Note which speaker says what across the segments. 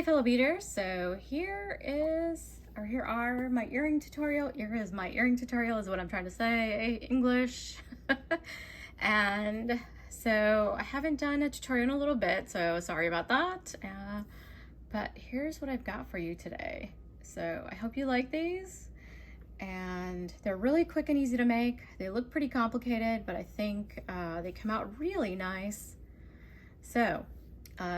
Speaker 1: Hey fellow beaders, so here are my earring tutorial. Here is my earring tutorial is what I'm trying to say, English. And so I haven't done a tutorial in a little bit, so sorry about that. But here's what I've got for you today. So I hope you like these, and they're really quick and easy to make. They look pretty complicated, but I think they come out really nice. So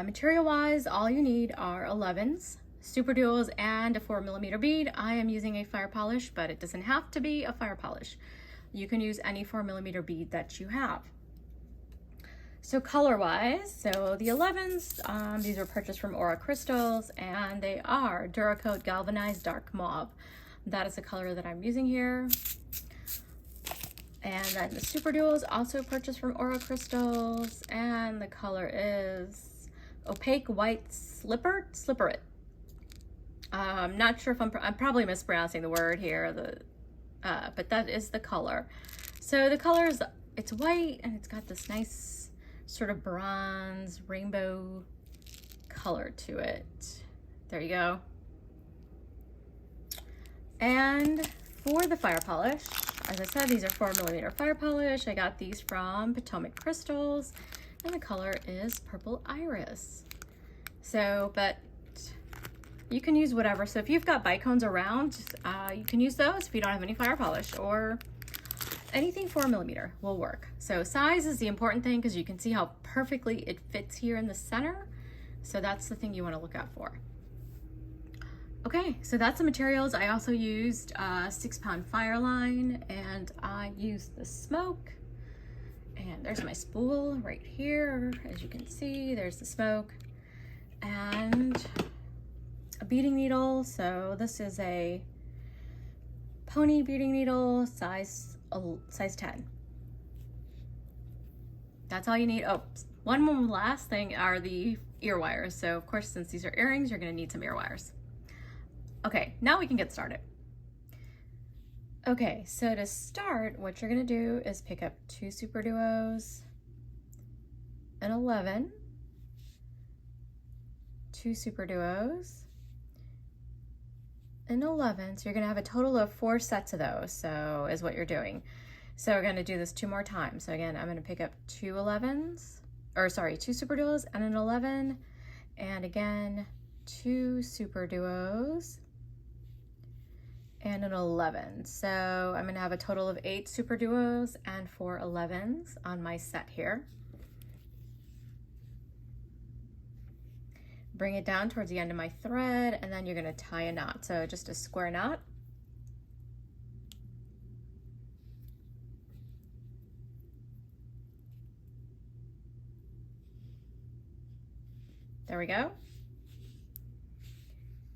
Speaker 1: material-wise, all you need are 11s, super duos, and a 4mm bead. I am using a fire polish, but it doesn't have to be a fire polish. You can use any 4mm bead that you have. So color-wise, so the 11s, these were purchased from Aura Crystals, and they are Duracoat Galvanized Dark Mauve. That is the color that I'm using here. And then the super duos also purchased from Aura Crystals, and the color is opaque white Sliperit. I'm not sure if I'm probably mispronouncing the word here, but that is the color. So the color is, it's white, and it's got this nice sort of bronze rainbow color to it. There you go. And for the fire polish, as I said, these are 4mm fire polish. I got these from Potomac Crystals, and the color is Purple Iris. So, but you can use whatever. So if you've got bicones around, you can use those if you don't have any fire polish, or anything 4mm will work. So size is the important thing, because you can see how perfectly it fits here in the center. So that's the thing you want to look out for. Okay, so that's the materials. I also used a 6-pound fireline, and I used the smoke. And there's my spool right here. As you can see, there's the smoke. And a beading needle. So this is a pony beading needle, size 10. That's all you need. Oh, one more last thing are the ear wires. So of course, since these are earrings, you're gonna need some ear wires. Okay, now we can get started. Okay, so to start, what you're gonna do is pick up 2 super duos, an 11, 2 super duos, an 11. So you're gonna have a total of 4 sets of those, so is what you're doing. So we're gonna do this 2 more times. So again, I'm gonna pick up 2 11s, or sorry, 2 super duos and an 11, and again, 2 super duos and an 11. So I'm gonna have a total of 8 super duos and 4 11s on my set here. Bring it down towards the end of my thread, and then you're gonna tie a knot. So just a square knot. There we go.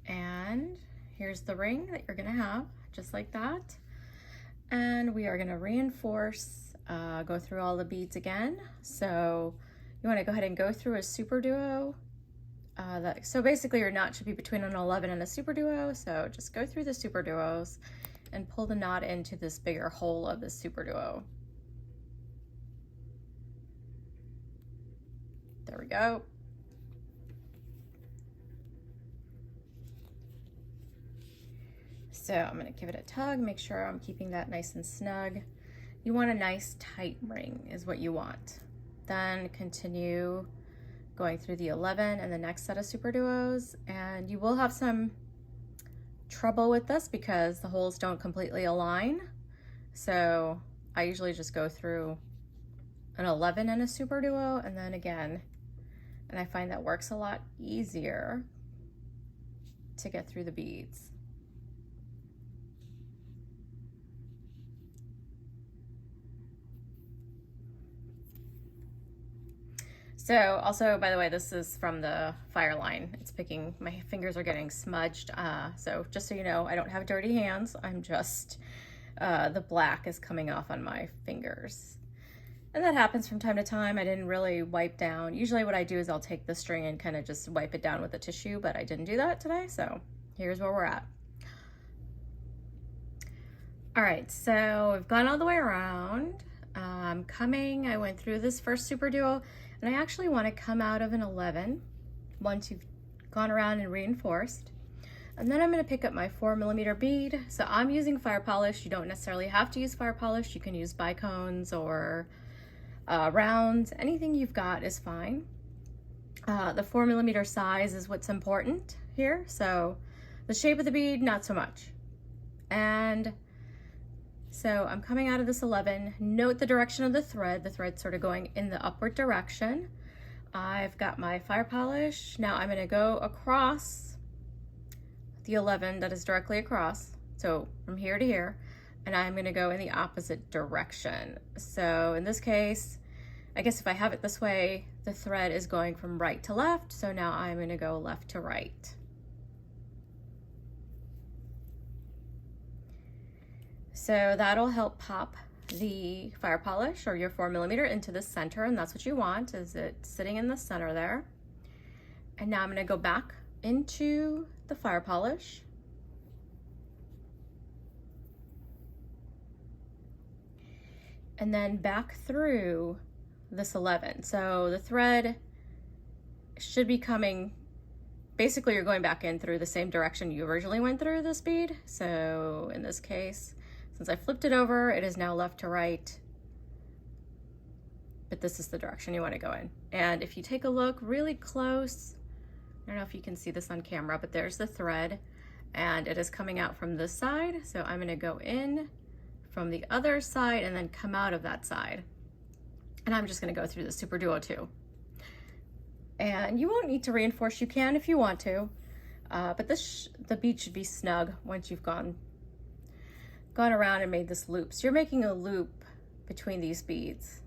Speaker 1: And here's the ring that you're gonna have, just like that. And we are gonna reinforce, go through all the beads again. So you wanna go ahead and go through a super duo. So basically your knot should be between an 11 and a super duo. So just go through the super duos and pull the knot into this bigger hole of the super duo. There we go. So I'm gonna give it a tug, make sure I'm keeping that nice and snug. You want a nice tight ring is what you want. Then continue going through the 11 and the next set of super duos, and you will have some trouble with this because the holes don't completely align. So I usually just go through an 11 and a super duo, and then again, and I find that works a lot easier to get through the beads. So also, by the way, this is from the fireline. It's picking, my fingers are getting smudged. So just so you know, I don't have dirty hands. I'm just, the black is coming off on my fingers. And that happens from time to time. I didn't really wipe down. Usually what I do is I'll take the string and kind of just wipe it down with a tissue, but I didn't do that today. So here's where we're at. All right, so we've gone all the way around. I went through this first super duo, and I actually want to come out of an 11 once you've gone around and reinforced. And then I'm going to pick up my 4mm bead. So I'm using fire polish. You don't necessarily have to use fire polish. You can use bicones or rounds. Anything you've got is fine. The 4mm size is what's important here. So the shape of the bead, not so much. And so I'm coming out of this 11. Note the direction of the thread. The thread's sort of going in the upward direction. I've got my fire polish. Now I'm going to go across the 11 that is directly across. So from here to here, and I'm going to go in the opposite direction. So in this case, I guess if I have it this way, the thread is going from right to left. So now I'm going to go left to right. So that'll help pop the fire polish or your 4mm into the center, and that's what you want, is it sitting in the center there. And now I'm going to go back into the fire polish. And then back through this 11. So the thread should be coming, basically you're going back in through the same direction you originally went through this bead. So in this case, since I flipped it over, it is now left to right, but this is the direction you want to go in. And if you take a look really close, I don't know if you can see this on camera, but there's the thread and it is coming out from this side. So I'm going to go in from the other side and then come out of that side. And I'm just going to go through the super duo too. And you won't need to reinforce, you can if you want to, but the bead should be snug once you've gone around and made this loop. So you're making a loop between these beads,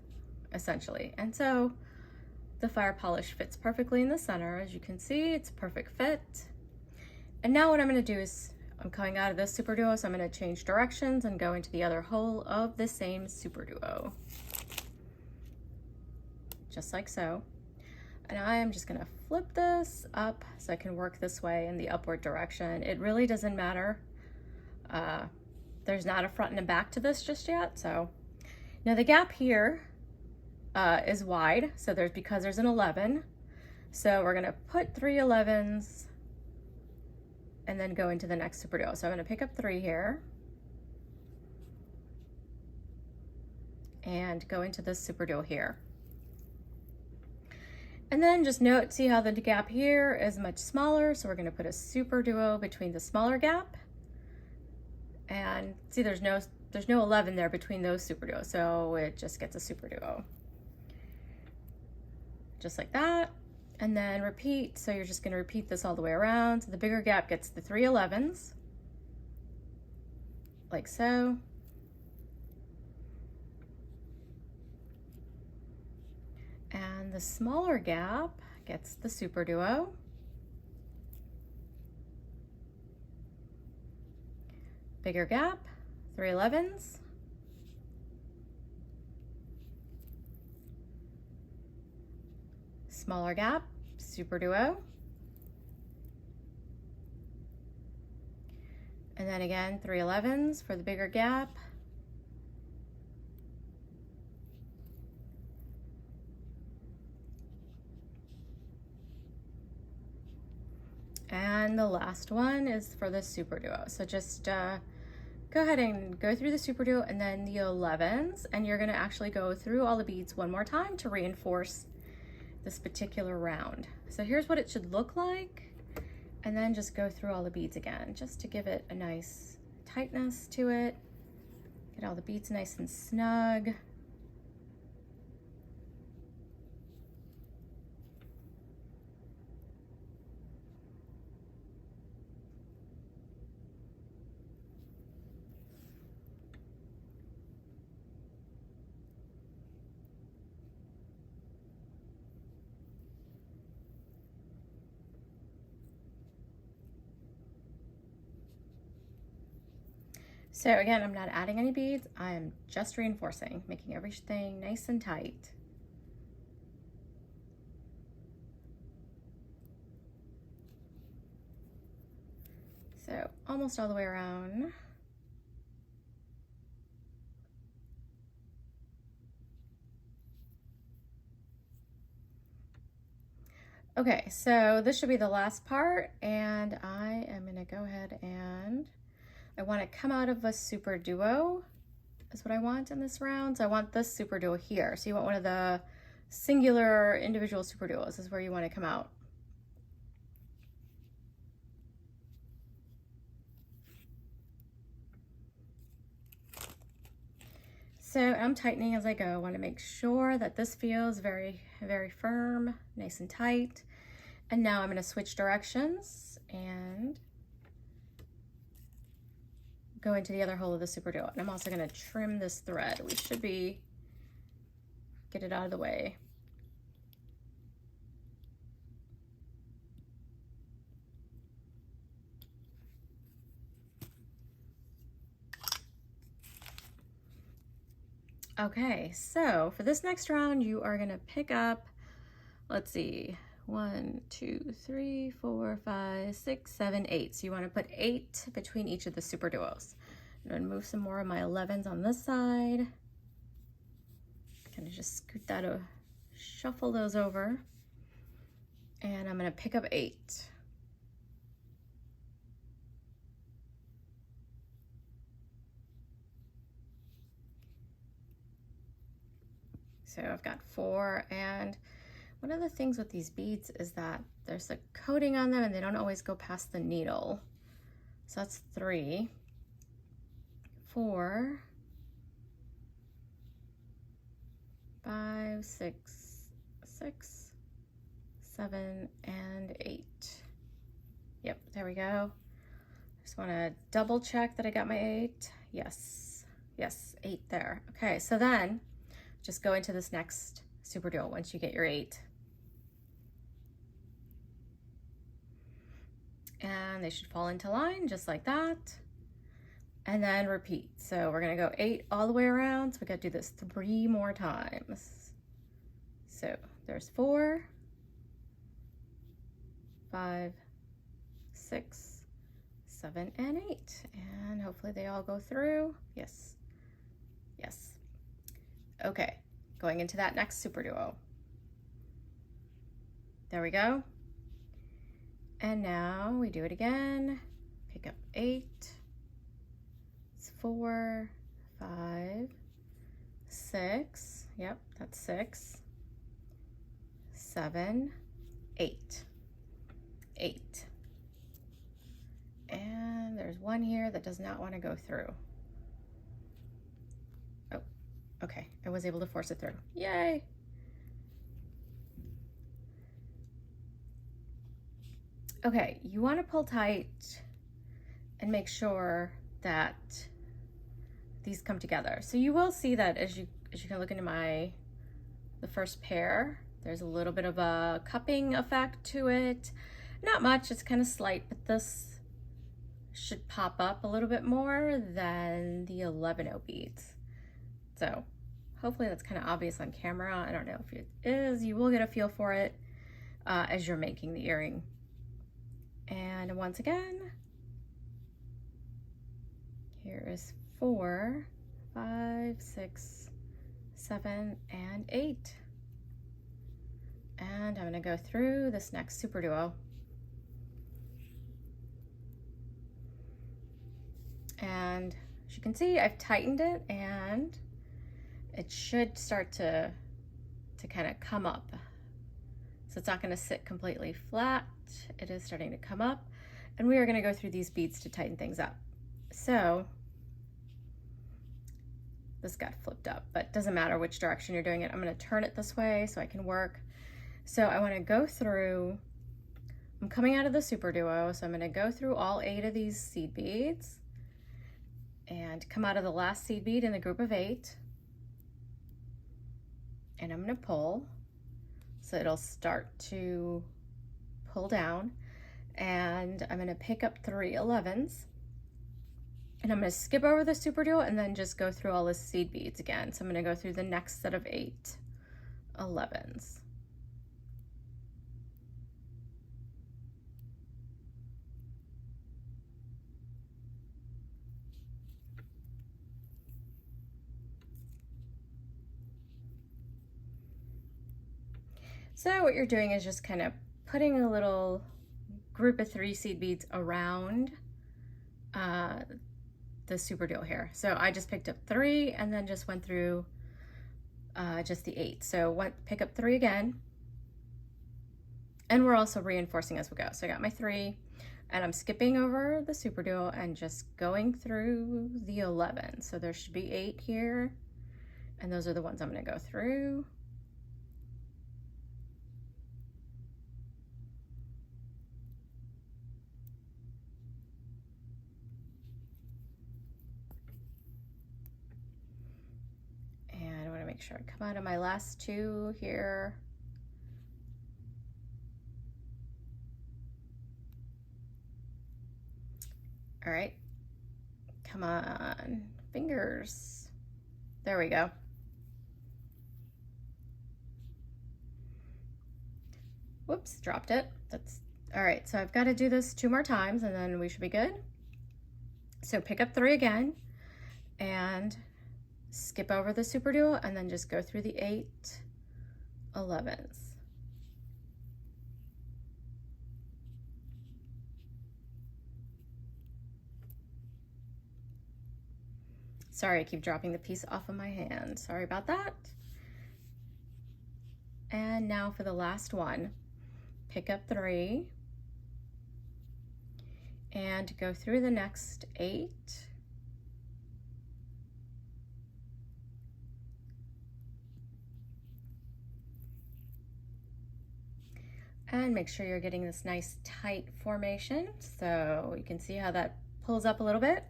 Speaker 1: essentially. And so the fire polish fits perfectly in the center. As you can see, it's a perfect fit. And now what I'm gonna do is, I'm coming out of this super duo, so I'm gonna change directions and go into the other hole of the same super duo. Just like so. And I am just gonna flip this up so I can work this way in the upward direction. It really doesn't matter. There's not a front and a back to this just yet. So now the gap here is wide. So because there's an 11. So we're gonna put 3 11s and then go into the next super duo. So I'm gonna pick up 3 here and go into this super duo here. And then just note, see how the gap here is much smaller. So we're gonna put a super duo between the smaller gap. And see, there's no 11 there between those super duos, so it just gets a super duo. Just like that, and then repeat. So you're just gonna repeat this all the way around. So the bigger gap gets the 3 11s, like so. And the smaller gap gets the super duo. Bigger gap, 3 11s. Smaller gap, super duo. And then again, 3 11s for the bigger gap. And the last one is for the super duo. So just go ahead and go through the super duo and then the 11s, and you're gonna actually go through all the beads one more time to reinforce this particular round. So here's what it should look like, and then just go through all the beads again, just to give it a nice tightness to it. Get all the beads nice and snug. So again, I'm not adding any beads, I'm just reinforcing, making everything nice and tight. So almost all the way around. Okay, so this should be the last part, and I am gonna go ahead and I want to come out of a super duo is what I want in this round. So I want this super duo here. So you want one of the singular individual super duos is where you want to come out. So I'm tightening as I go. I want to make sure that this feels very, very firm, nice and tight. And now I'm going to switch directions and go into the other hole of the super duo. And I'm also going to trim this thread. We should get it out of the way. Okay, so for this next round, you are gonna pick up, let's see, 1, 2, 3, 4, 5, 6, 7, 8. So you wanna put 8 between each of the super duos. I'm gonna move some more of my 11s on this side. Kind of just scoot that, shuffle those over. And I'm gonna pick up 8. So I've got 4, and one of the things with these beads is that there's a coating on them and they don't always go past the needle. So that's 3, 4, 5, 6, 7, and 8. Yep, there we go. Just want to double check that I got my 8. Yes, 8 there. Okay, so then just go into this next super duo once you get your 8. And they should fall into line just like that. And then repeat. So we're gonna go 8 all the way around. So we gotta do this 3 more times. So there's 4, 5, 6, 7, and 8. And hopefully they all go through. Yes. Okay, going into that next super duo. There we go. And now we do it again. Pick up 8. It's 4, 5, 6. Yep, that's 6. 7, 8. 8. And there's one here that does not want to go through. Oh, okay. I was able to force it through. Yay! Okay, you want to pull tight and make sure that these come together. So you will see that as you can look into the first pair, there's a little bit of a cupping effect to it. Not much, it's kind of slight, but this should pop up a little bit more than the 11-0 beads. So hopefully that's kind of obvious on camera. I don't know if it is. You will get a feel for it as you're making the earring. And once again, here is 4, 5, 6, 7, and 8. And I'm gonna go through this next super duo. And as you can see, I've tightened it and it should start to kind of come up. So it's not gonna sit completely flat. It is starting to come up, and we are gonna go through these beads to tighten things up. So this got flipped up, but doesn't matter which direction you're doing it. I'm gonna turn it this way so I can work. So I wanna go through, I'm coming out of the super duo, so I'm gonna go through all 8 of these seed beads and come out of the last seed bead in the group of 8. And I'm gonna pull, so it'll start to pull down, and I'm gonna pick up 3 11s, and I'm gonna skip over the super duo and then just go through all the seed beads again. So I'm gonna go through the next set of 8 11s. So what you're doing is just kind of putting a little group of 3 seed beads around the superduo here. So I just picked up 3 and then just went through just the 8. So pick up 3 again. And we're also reinforcing as we go. So I got my 3 and I'm skipping over the superduo and just going through the 11. So there should be 8 here. And those are the ones I'm gonna go through. And I wanna make sure I come out of my last 2 here. All right, come on, fingers. There we go. Whoops, dropped it. That's all right. So I've got to do this 2 more times and then we should be good. So pick up 3 again and skip over the superduo and then just go through the 8 11s. Sorry, I keep dropping the piece off of my hand. Sorry about that. And now for the last one, pick up 3 and go through the next 8. And make sure you're getting this nice tight formation. So you can see how that pulls up a little bit.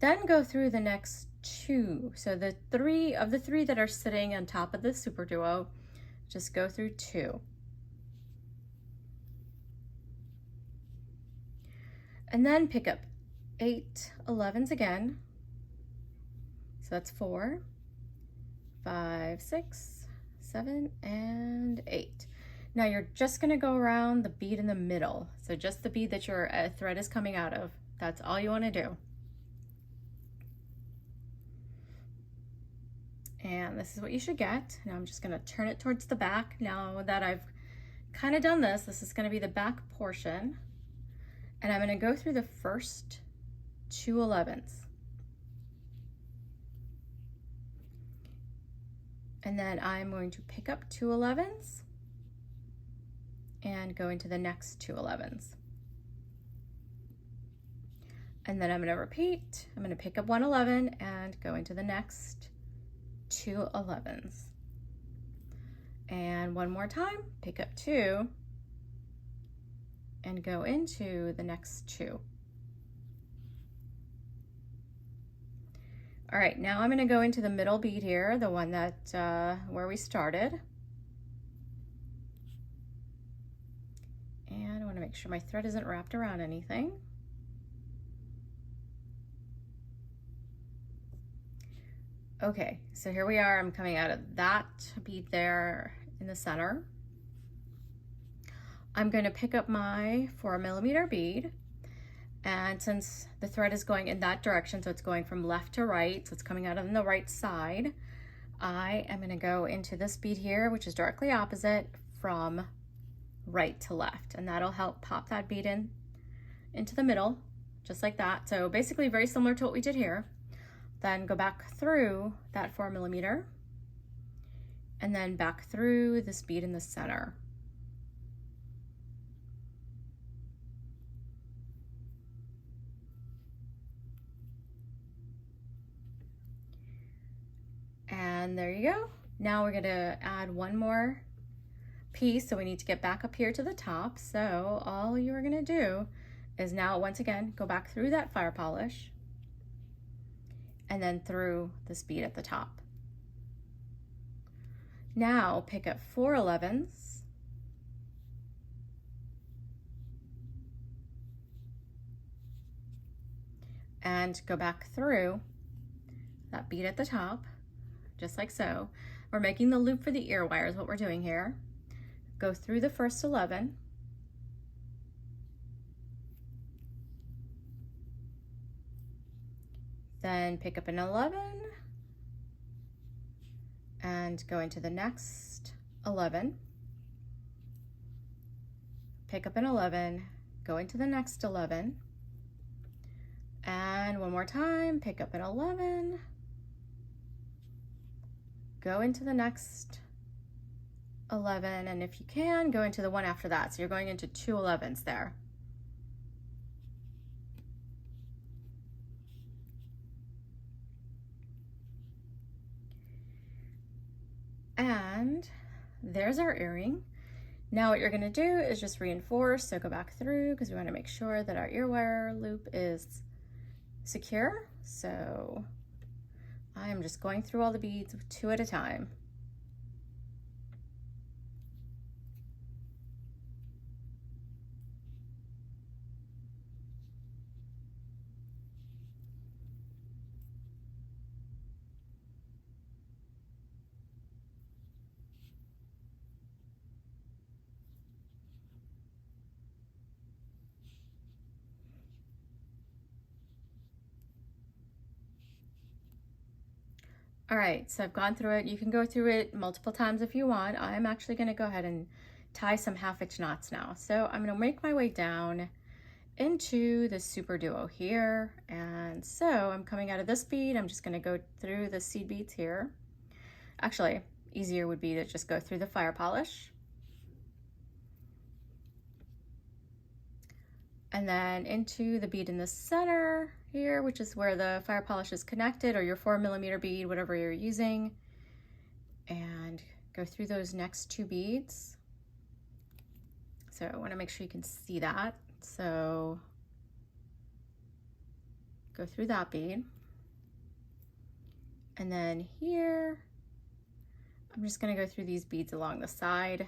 Speaker 1: Then go through the next 2. So the 3 of the 3 that are sitting on top of the superduo, just go through 2. And then pick up 8 11s again. So that's 4, 5, 6, 7, and 8. Now you're just gonna go around the bead in the middle. So just the bead that your thread is coming out of. That's all you wanna do. And this is what you should get. Now I'm just gonna turn it towards the back. Now that I've kind of done this, this is gonna be the back portion. And I'm gonna go through the first 2 11s. And then I'm going to pick up 2 11s and go into the next 2 11s. And then I'm gonna repeat. I'm gonna pick up 1 11 and go into the next 2 11s. And one more time, pick up 2 and go into the next 2. All right, now I'm gonna go into the middle bead here, the one that where we started. And I wanna make sure my thread isn't wrapped around anything. Okay, so here we are. I'm coming out of that bead there in the center. I'm going to pick up my 4mm bead, and since the thread is going in that direction, so it's going from left to right, so it's coming out on the right side, I am going to go into this bead here, which is directly opposite from right to left, and that'll help pop that bead into the middle, just like that. So basically very similar to what we did here. Then go back through that 4mm and then back through this bead in the center. And there you go. Now we're gonna add one more piece, so we need to get back up here to the top. So all you're gonna do is now once again go back through that fire polish and then through this bead at the top. Now pick up 4 11s and go back through that bead at the top, just like so. We're making the loop for the ear wire is what we're doing here. Go through the first 11, then pick up an 11 and go into the next 11, pick up an 11, go into the next 11, and one more time, pick up an 11, go into the next 11, and if you can, go into the one after that. So you're going into 2 11s there. And there's our earring. Now what you're going to do is just reinforce, so go back through because we want to make sure that our ear wire loop is secure. So I am just going through all the beads 2 at a time. All right, so I've gone through it. You can go through it multiple times if you want. I'm actually going to go ahead and tie some 1/2 knots now. So I'm going to make my way down into the superduo here. And so I'm coming out of this bead. I'm just going to go through the seed beads here. Actually, easier would be to just go through the fire polish. And then into the bead in the center here, which is where the fire polish is connected, or your 4mm bead, whatever you're using. And go through those next 2 beads. So I want to make sure you can see that. So go through that bead. And then here, I'm just going to go through these beads along the side.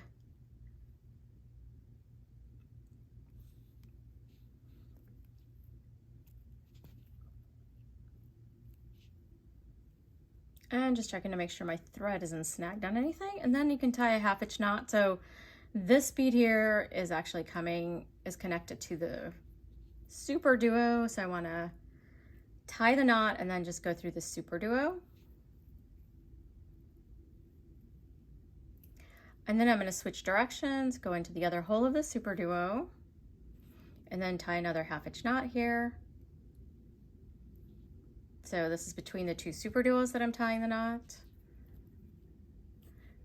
Speaker 1: And just checking to make sure my thread isn't snagged on anything. And then you can tie a 1/2 knot. So this bead here is actually connected to the superduo. So I want to tie the knot and then just go through the superduo. And then I'm going to switch directions, go into the other hole of the superduo, and then tie another 1/2 knot here. So this is between the 2 superduos that I'm tying the knot.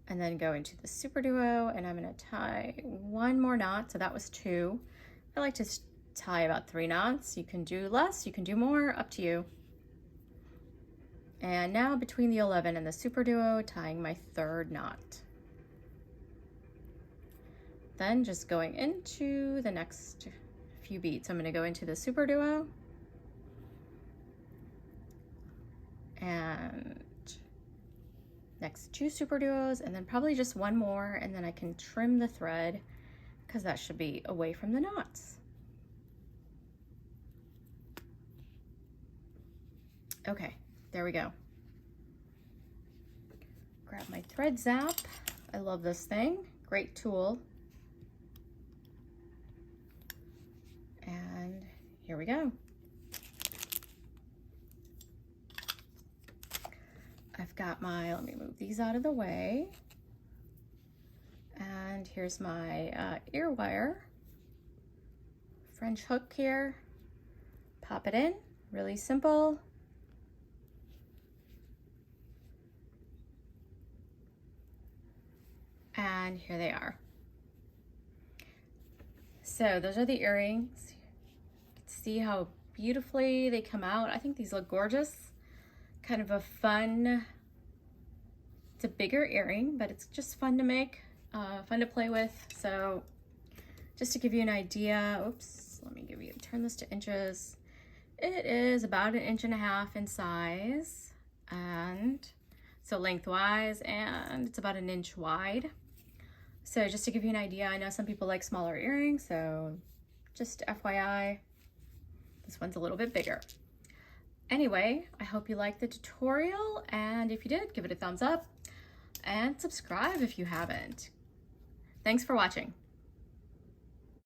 Speaker 1: And then go into the superduo, and I'm going to tie 1 more knot. So that was 2. I like to tie about 3 knots. You can do less, you can do more, up to you. And now between the 11 and the superduo, tying my 3rd knot. Then just going into the next few beads. So I'm going to go into the superduo. And next 2 superduos, and then probably just 1 more, and then I can trim the thread because that should be away from the knots. Okay, there we go. Grab my thread zap. I love this thing, great tool. And here we go. I've got my, let me move these out of the way. And here's my ear wire. French hook here. Pop it in, really simple. And here they are. So those are the earrings. You can see how beautifully they come out. I think these look gorgeous. Kind of a fun, it's a bigger earring, but it's just fun to make, fun to play with. So just to give you an idea, oops, let me turn this to inches. It is about 1.5 inches in size, and so lengthwise, and it's about 1 inch wide. So just to give you an idea, I know some people like smaller earrings, so just FYI, this one's a little bit bigger. Anyway, I hope you liked the tutorial, and if you did, give it a thumbs up and subscribe if you haven't. Thanks for watching.